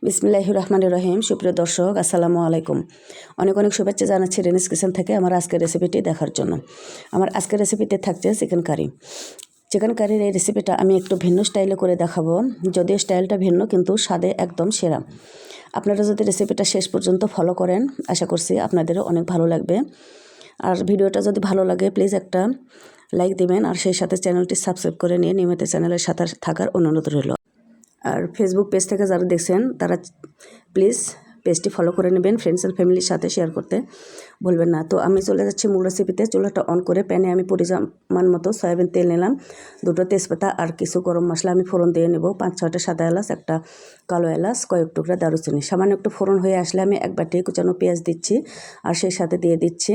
বিসমিল্লাহির রহমানির রহিম। সুপ্রিয় দর্শক, আসসালামু আলাইকুম। অনেক অনেক শুভেচ্ছা জানাচ্ছি রেনিস কিচেন থেকে আমার আজকের রেসিপিটি দেখার জন্য। আমার আজকের রেসিপিতে থাকছে চিকেন কারি। চিকেন কারির এই রেসিপিটা আমি একটু ভিন্ন স্টাইলে করে দেখাবো, যদিও স্টাইলটা ভিন্ন কিন্তু স্বাদে একদম সেরা। আপনারা যদি রেসিপিটা শেষ পর্যন্ত ফলো করেন, আশা করছি আপনাদেরও অনেক ভালো লাগবে। আর ভিডিওটা যদি ভালো লাগে প্লিজ একটা লাইক দিবেন, আর সেই সাথে চ্যানেলটি সাবস্ক্রাইব করে নিয়ে নিয়মিত চ্যানেলের সাথে থাকার অনুরোধ রইল। আর ফেসবুক পেজ থেকে যারা দেখছেন তারা প্লিজ পেজটি ফলো করে নেবেন, ফ্রেন্ডস অ্যান্ড ফ্যামিলির সাথে শেয়ার করতে ভুলবেন না। তো আমি চলে যাচ্ছি মূল রেসিপিতে। চুলাটা অন করে প্যানে আমি পরিমাণ মতো সয়াবিন তেল নিলাম, 2টো তেজপাতা আর কিছু গরম মশলা আমি ফোড়ন দিয়ে নেব, 5-6টা সাদা এলাচ, একটা কালো এলাচ, কয়েক টুকরা দারুচিনি। সামান্য একটু ফোড়ন হয়ে আসলে আমি এক বাটি কুচানো পেঁয়াজ দিচ্ছি, আর সেই সাথে দিয়ে দিচ্ছি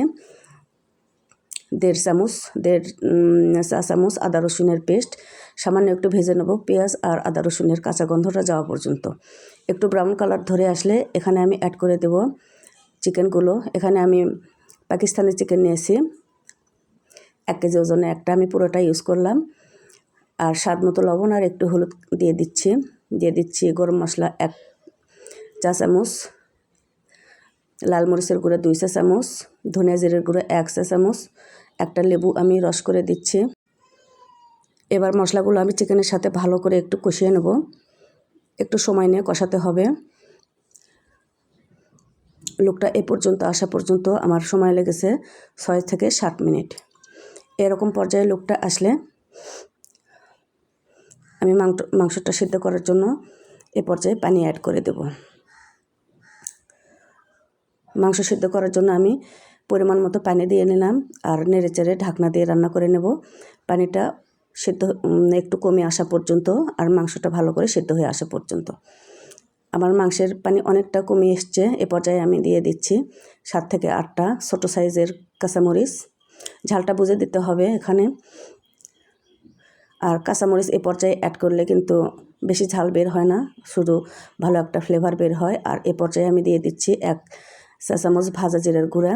1.5 চা চামচ আদা রসুনের পেস্ট। সামান্য একটু ভেজে নেব পেঁয়াজ আর আদা রসুনের কাঁচা গন্ধটা যাওয়া পর্যন্ত। একটু ব্রাউন কালার ধরে আসলে এখানে আমি অ্যাড করে দেব চিকেনগুলো। এখানে আমি পাকিস্তানি চিকেন নিয়েছি 1 কেজি ওজনে একটা, আমি পুরোটা ইউজ করলাম। আর স্বাদ মতো লবণ আর একটু হলুদ দিয়ে দিচ্ছি গরম মশলা 1 চা চামচ, লাল মরিচের গুঁড়ো 2 চা চামচ, ধনিয়া জিরের গুঁড়ো 1 চা চামচ, একটা লেবু আমি রস করে দিচ্ছি। এবার মশলাগুলো আমি চিকেনের সাথে ভালো করে একটু কষিয়ে নেব, একটু সময় নিয়ে কষাতে হবে। লুকটা এ পর্যন্ত আসা পর্যন্ত আমার সময় লেগেছে 6 থেকে 7 মিনিট। এরকম পর্যায়ে লুকটা আসলে আমি মাংসটা সিদ্ধ করার জন্য এ পর্যায়ে পানি অ্যাড করে দেব। মাংস সিদ্ধ করার জন্য আমি পরিমাণ মতো পানি দিয়ে নিলাম, আর নেড়েচেড়ে ঢাকনা দিয়ে রান্না করে নেব। পানিটা সিদ্ধ একটু কমে আসা পর্যন্ত, আর মাংসটা ভালো করে সিদ্ধ হয়ে আসা পর্যন্ত। আমার মাংসের পানি অনেকটা কমে এসছে। এ পর্যায়ে আমি দিয়ে দিচ্ছি 7 থেকে 8টা ছোটো সাইজের কাঁচামরিচ। ঝালটা বুঝে দিতে হবে এখানে। আর কাঁচামরিচ এ পর্যায়ে অ্যাড করলে কিন্তু বেশি ঝাল বের হয় না, শুধু ভালো একটা ফ্লেভার বের হয়। আর এ পর্যায়ে আমি দিয়ে দিচ্ছি 1 চা চামচ ভাজা জিরার গুঁড়া।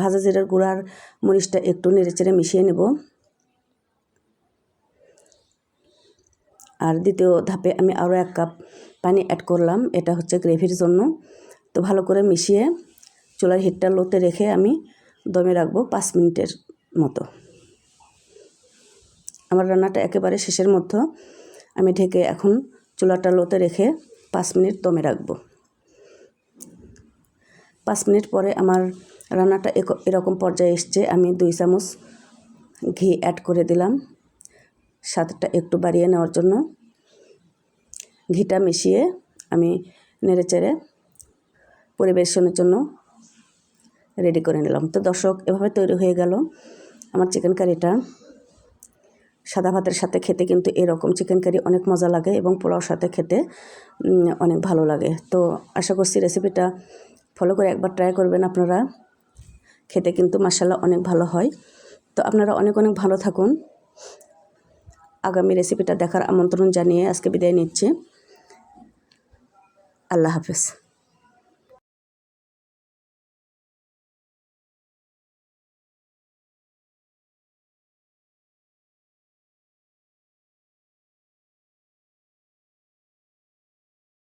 ভাজা জিরার গুঁড়ার মরিচটা একটু নেড়েচেড়ে মিশিয়ে নেব। আর দ্বিতীয় ধাপে আমি আরও 1 কাপ পানি অ্যাড করলাম, এটা হচ্ছে গ্রেভির জন্য। তো ভালো করে মিশিয়ে চুলার হিটটা লোতে রেখে আমি দমে রাখবো 5 মিনিটের মতো। আমার রান্নাটা একেবারে শেষের মধ্যে, আমি ঢেকে এখন চুলাটা লোতে রেখে 5 মিনিট দমে রাখবো। 5 মিনিট পরে আমার রান্নাটা এরকম পর্যায়ে এসছে। আমি 2 চামচ ঘি অ্যাড করে দিলাম স্বাদটা একটু বাড়িয়ে নেওয়ার জন্য। ঘিটা মিশিয়ে আমি নেড়েচেড়ে পরিবেশনের জন্য রেডি করে নিলাম। তো দর্শক, এভাবে তৈরি হয়ে গেল আমার চিকেন কারিটা। সাদা ভাতের সাথে খেতে কিন্তু এরকম চিকেন কারি অনেক মজা লাগে, এবং পোলাওর সাথে খেতে অনেক ভালো লাগে। তো আশা করছি রেসিপিটা ফলো করে একবার ট্রাই করবেন আপনারা, খেতে কিন্তু মাশাআল্লাহ অনেক ভালো হয়। তো আপনারা অনেক অনেক ভালো থাকুন। আগামী রেসিপিটা দেখার আমন্ত্রণ জানিয়ে আজকে বিদায় নিচ্ছি। আল্লাহ হাফেজ।